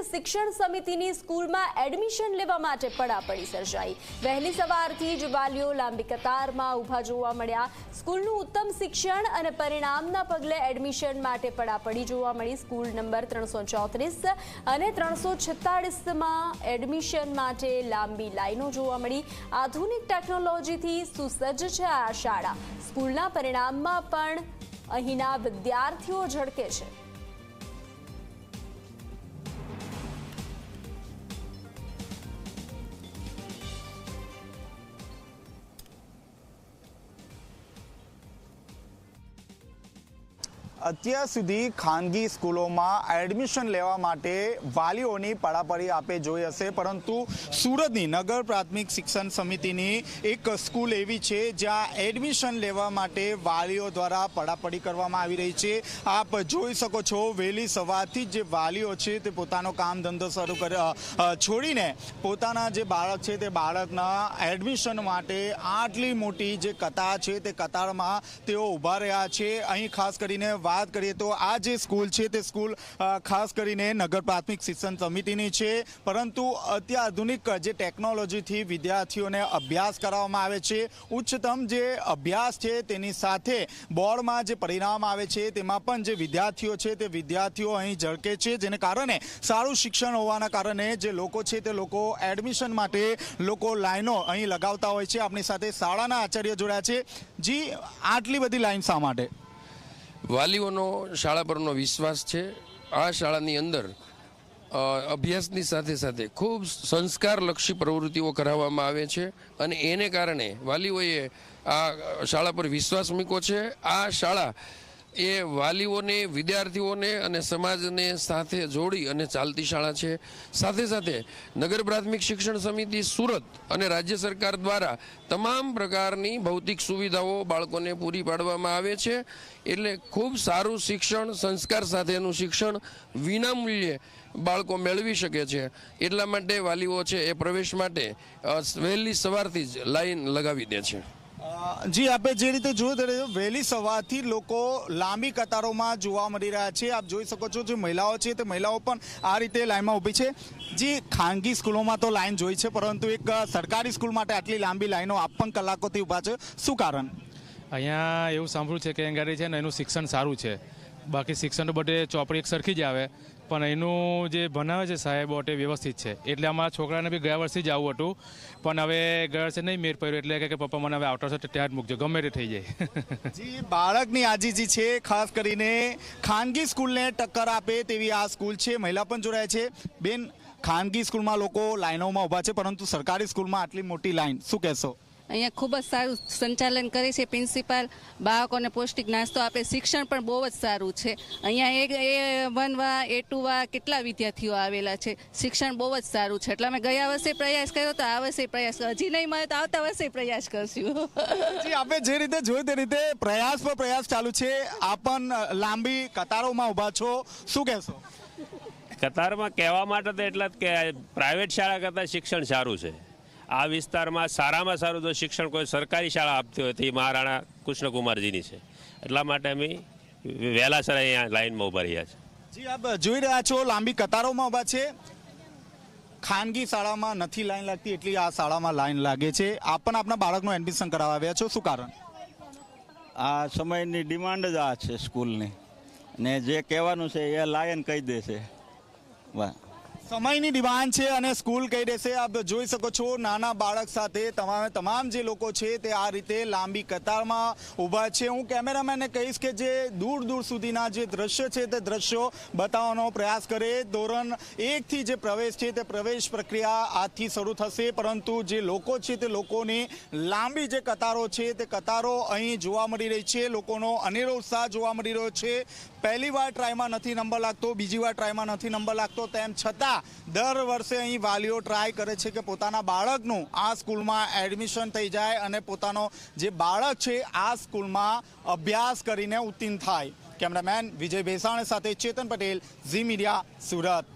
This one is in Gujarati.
શિક્ષણ સમિતિની સ્કૂલમાં એડમિશન લેવા માટે પડાપડી સર્જાઈ। વહેલી સવારથી જ વાલીઓ લાંબી કતારમાં ઊભા જોવા મળ્યા। સ્કૂલનું ઉત્તમ શિક્ષણ અને પરિણામના પગલે એડમિશન માટે પડાપડી જોવા મળી। સ્કૂલ નંબર 334 અને 346માં એડમિશન માટે લાંબી લાઈનો જોવા મળી। આધુનિક ટેકનોલોજીથી સુસજ્જ છે આ શાળા। સ્કૂલના પરિણામમાં પણ અહીંના વિદ્યાર્થીઓ ઝળકે છે। અત્યાર સુધી ખાનગી સ્કૂલોમાં એડમિશન લેવા માટે વાલીઓની પડાપડી આપે જોઈ હશે, પરંતુ સુરતની નગર પ્રાથમિક શિક્ષણ સમિતિની એક સ્કૂલ એવી છે જ્યાં એડમિશન લેવા માટે વાલીઓ દ્વારા પડાપડી કરવામાં આવી રહી છે। આપ જોઈ શકો છો, વહેલી સવારથી જે વાલીઓ છે તે પોતાનો કામ ધંધો છોડીને પોતાના જે બાળક છે તે બાળકના એડમિશન માટે આટલી મોટી જે કતાર છે તે કતારમાં તેઓ ઊભા રહ્યા છે। અહીં ખાસ કરીને વાત કરીએ તો આ જે સ્કૂલ છે તે સ્કૂલ ખાસ કરીને નગર પ્રાથમિક શિક્ષણ સમિતિની છે, પરંતુ અત્યાધુનિક જે ટેકનોલોજીથી વિદ્યાર્થીઓને અભ્યાસ કરાવવામાં આવે છે। ઉચ્ચતમ જે અભ્યાસ છે તેની સાથે બોર્ડમાં જે પરિણામ આવે છે તેમાં પણ જે વિદ્યાર્થીઓ છે તે વિદ્યાર્થીઓ અહીં ઝળકે છે, જેને કારણે સારું શિક્ષણ હોવાના કારણે જે લોકો છે તે લોકો એડમિશન માટે લોકો લાઈનો અહીં લગાવતા હોય છે। આપણી સાથે શાળાના આચાર્ય જોડ્યા છે। જી, આટલી બધી લાઈન શા માટે? વાલીઓનો શાળા પરનો વિશ્વાસ છે। આ શાળાની અંદર અભ્યાસની સાથે સાથે ખૂબ સંસ્કારલક્ષી પ્રવૃત્તિઓ કરાવવામાં આવે છે અને એને કારણે વાલીઓએ આ શાળા પર વિશ્વાસ મૂક્યો છે। આ શાળા એ વાલીઓને, વિદ્યાર્થીઓને અને સમાજને સાથે જોડી અને ચાલતી શાળા છે। સાથે સાથે નગર પ્રાથમિક શિક્ષણ સમિતિ સુરત અને રાજ્ય સરકાર દ્વારા તમામ પ્રકારની ભૌતિક સુવિધાઓ બાળકોને પૂરી પાડવામાં આવે છે, એટલે ખૂબ સારું શિક્ષણ, સંસ્કાર સાથેનું શિક્ષણ વિનામૂલ્યે બાળકો મેળવી શકે છે। એટલા માટે વાલીઓ છે એ પ્રવેશ માટે વહેલી સવારથી જ લાઈન લગાવી દે છે। જી, આપે જે રીતે જોયું વહેલી સવારથી લોકો લાંબી કતારોમાં જોવા મળી રહ્યા છે। આપ જોઈ શકો છો, જે મહિલાઓ છે તે મહિલાઓ પણ આ રીતે લાઈનમાં ઊભી છે। જી, ખાનગી સ્કૂલોમાં તો લાઈન જોઈ છે, પરંતુ એક સરકારી સ્કૂલ માટે આટલી લાંબી લાઈનો આપ પણ કલાકોથી ઊભા છે, શું કારણ? અહીંયા એવું સાંભળ્યું છે કે અંગારી છે ને એનું શિક્ષણ સારું છે। બાકી શિક્ષણ બધે ચોપડી એક સરખી જ આવે, પણ એનું જે ભણાવે છે સાહેબો તે વ્યવસ્થિત છે। એટલે અમારા છોકરાને બી ગયા વર્ષે જ આવું હતું, પણ હવે ગયા વર્ષે નહીં મેર પડ્યો, એટલે કે પપ્પા મને હવે આવતા વર્ષે ત્યાં જ મૂકજો, ગમે તે થઈ જાય। જી, બાળકની આજીજી છે, ખાસ કરીને ખાનગી સ્કૂલને ટક્કર આપે તેવી આ સ્કૂલ છે। મહિલા પણ જોડાય છે। બેન, ખાનગી સ્કૂલમાં લોકો લાઈનોમાં ઊભા છે, પરંતુ સરકારી સ્કૂલમાં આટલી મોટી લાઈન, શું કહેશો? અહીંયા ખૂબ જ સારું સંચાલન કરે છે પ્રિન્સિપાલ, બાળકોને પૌષ્ટિક નાસ્તો આપે, શિક્ષણ પણ બહુ જ સારું છે। અહીંયા A1 A2 કેટલા વિદ્યાર્થીઓ આવેલા છે, શિક્ષણ બહુ જ સારું છે। એટલે અમે ગયા વર્ષે પ્રયાસ કર્યો તો આ વર્ષે પ્રયાસ, હજી નહીં મળે તો આવતા વર્ષે પ્રયાસ કરશું। જી, આપણે જે રીતે જોયું તે રીતે પ્રયાસ પર પ્રયાસ ચાલુ છે। આપ પણ લાંબી કતારોમાં ઊભા છો, શું કહેશો? કતારમાં કહેવા માટે તો એટલા જ કે પ્રાઇવેટ શાળા કરતાં શિક્ષણ સારું છે। આ વિસ્તારમાં સારામાં સારું જો શિક્ષણ કોઈ સરકારી શાળા આપતી હોય તો એ મહારાણા કૃષ્ણકુમારજીની છે। એટલા માટે અમે વહેલાસર અહીંયા લાઈનમાં ઊભા રહ્યા છે। જી, આપ જોઈ રહ્યા છો લાંબી કતારોમાં ઊભા છે। ખાનગી શાળામાં નથી લાઈન લાગતી, એટલી આ શાળામાં લાઈન લાગે છે। આપ પણ આપના બાળકનું એડમિશન કરાવવા આવ્યા છો, શું કારણ? આ સમયની ડિમાન્ડ જ આ છે સ્કૂલની, ને જે કહેવાનું છે એ લાયન કહી દેશે। વાહ, સમયની ડિમાન્ડ છે અને સ્કૂલ કહી દેશે। આપ જોઈ શકો છો, નાના બાળક સાથે તમામ જે લોકો છે તે આ રીતે લાંબી કતારમાં ઊભા છે। હું કેમેરામેનને કહીશ કે જે દૂર દૂર સુધીના જે દ્રશ્ય છે તે દ્રશ્યો બતાવવાનો પ્રયાસ કરે। ધોરણ 1થી જે પ્રવેશ છે તે પ્રવેશ પ્રક્રિયા આજથી શરૂ થશે, પરંતુ જે લોકો છે તે લોકોની લાંબી જે કતારો છે તે કતારો અહીં જોવા મળી રહી છે। લોકોનો અનેરો ઉત્સાહ જોવા મળી રહ્યો છે। પહેલી વાર ટ્રાયમાં નથી નંબર લાગતો, બીજી વાર ટ્રાયમાં નથી નંબર લાગતો, તેમ છતાં દર વર્ષે અહીં વાલીઓ ટ્રાય કરે છે કે પોતાના બાળકનું આ સ્કૂલમાં એડમિશન થઈ જાય અને પોતાનો જે બાળક છે આ સ્કૂલમાં અભ્યાસ કરીને ઉત્તીર્ણ થાય। કેમેરામેન વિજય ભેસાણ સાથે ચેતન પટેલ, ઝી મીડિયા, સુરત।